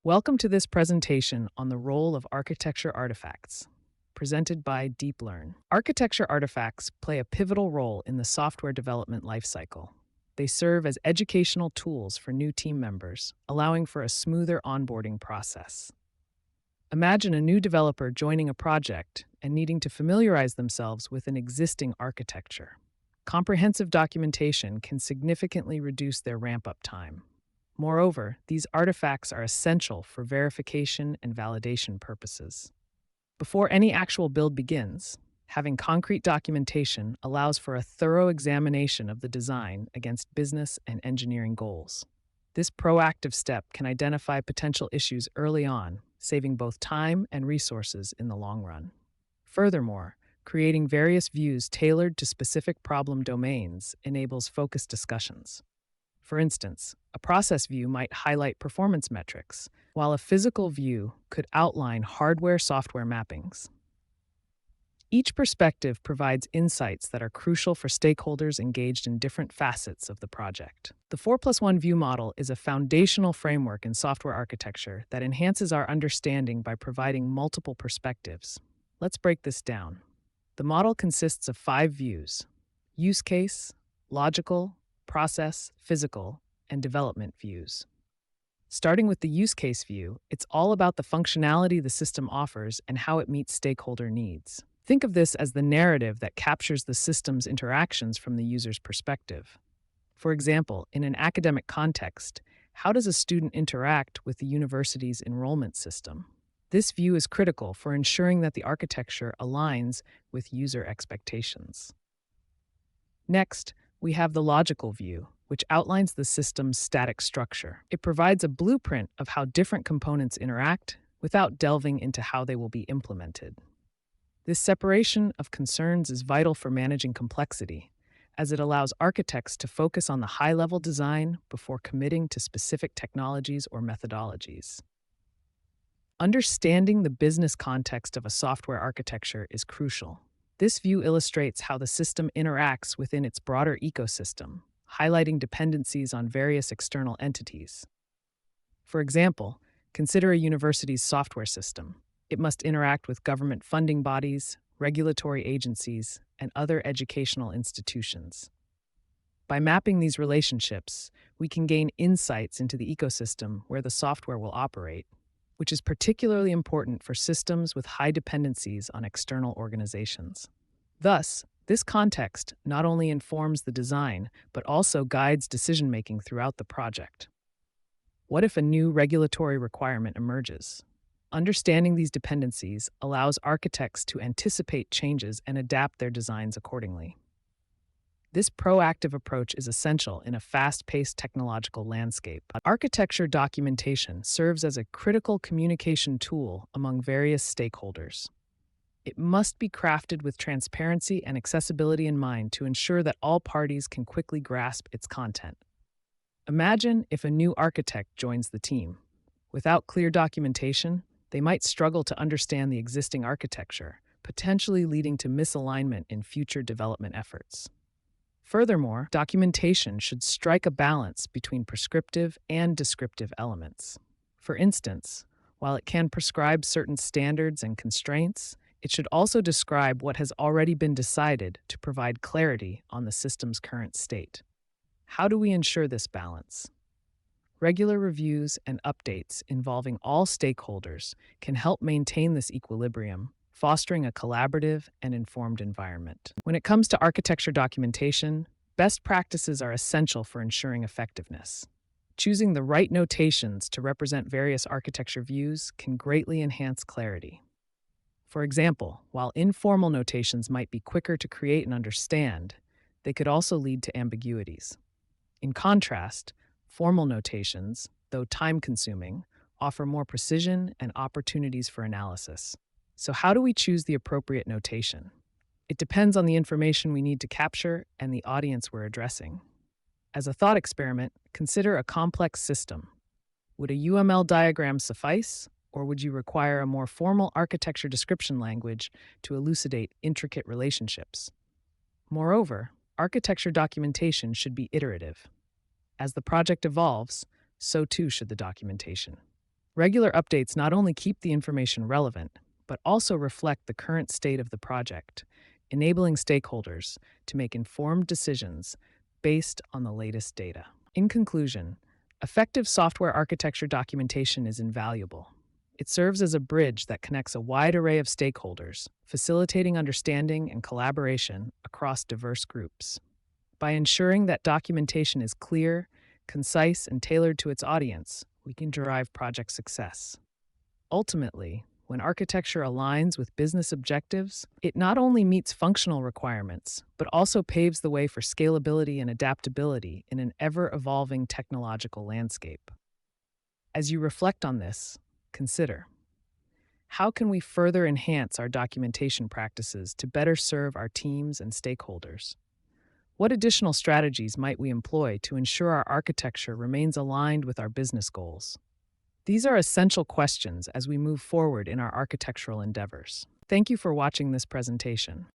Welcome to this presentation on the role of architecture artifacts, presented by DeepLearn. Architecture artifacts play a pivotal role in the software development lifecycle. They serve as educational tools for new team members, allowing for a smoother onboarding process. Imagine a new developer joining a project and needing to familiarize themselves with an existing architecture. Comprehensive documentation can significantly reduce their ramp-up time. Moreover, these artifacts are essential for verification and validation purposes. Before any actual build begins, having concrete documentation allows for a thorough examination of the design against business and engineering goals. This proactive step can identify potential issues early on, saving both time and resources in the long run. Furthermore, creating various views tailored to specific problem domains enables focused discussions. For instance, a process view might highlight performance metrics, while a physical view could outline hardware-software mappings. Each perspective provides insights that are crucial for stakeholders engaged in different facets of the project. The 4+1 view model is a foundational framework in software architecture that enhances our understanding by providing multiple perspectives. Let's break this down. The model consists of 5 views: use case, logical, process, physical, and development views. Starting with the use case view, it's all about the functionality the system offers and how it meets stakeholder needs. Think of this as the narrative that captures the system's interactions from the user's perspective. For example, in an academic context, how does a student interact with the university's enrollment system? This view is critical for ensuring that the architecture aligns with user expectations. Next, we have the logical view, which outlines the system's static structure. It provides a blueprint of how different components interact without delving into how they will be implemented. This separation of concerns is vital for managing complexity, as it allows architects to focus on the high-level design before committing to specific technologies or methodologies. Understanding the business context of a software architecture is crucial. This view illustrates how the system interacts within its broader ecosystem, highlighting dependencies on various external entities. For example, consider a university's software system. It must interact with government funding bodies, regulatory agencies, and other educational institutions. By mapping these relationships, we can gain insights into the ecosystem where the software will operate, which is particularly important for systems with high dependencies on external organizations. Thus, this context not only informs the design, but also guides decision-making throughout the project. What if a new regulatory requirement emerges? Understanding these dependencies allows architects to anticipate changes and adapt their designs accordingly. This proactive approach is essential in a fast-paced technological landscape. Architecture documentation serves as a critical communication tool among various stakeholders. It must be crafted with transparency and accessibility in mind to ensure that all parties can quickly grasp its content. Imagine if a new architect joins the team. Without clear documentation, they might struggle to understand the existing architecture, potentially leading to misalignment in future development efforts. Furthermore, documentation should strike a balance between prescriptive and descriptive elements. For instance, while it can prescribe certain standards and constraints, it should also describe what has already been decided to provide clarity on the system's current state. How do we ensure this balance? Regular reviews and updates involving all stakeholders can help maintain this equilibrium, fostering a collaborative and informed environment. When it comes to architecture documentation, best practices are essential for ensuring effectiveness. Choosing the right notations to represent various architecture views can greatly enhance clarity. For example, while informal notations might be quicker to create and understand, they could also lead to ambiguities. In contrast, formal notations, though time-consuming, offer more precision and opportunities for analysis. So how do we choose the appropriate notation? It depends on the information we need to capture and the audience we're addressing. As a thought experiment, consider a complex system. Would a UML diagram suffice, or would you require a more formal architecture description language to elucidate intricate relationships? Moreover, architecture documentation should be iterative. As the project evolves, so too should the documentation. Regular updates not only keep the information relevant, but also reflect the current state of the project, enabling stakeholders to make informed decisions based on the latest data. In conclusion, effective software architecture documentation is invaluable. It serves as a bridge that connects a wide array of stakeholders, facilitating understanding and collaboration across diverse groups. By ensuring that documentation is clear, concise, and tailored to its audience, we can drive project success. Ultimately, when architecture aligns with business objectives, it not only meets functional requirements, but also paves the way for scalability and adaptability in an ever-evolving technological landscape. As you reflect on this, consider: how can we further enhance our documentation practices to better serve our teams and stakeholders? What additional strategies might we employ to ensure our architecture remains aligned with our business goals? These are essential questions as we move forward in our architectural endeavors. Thank you for watching this presentation.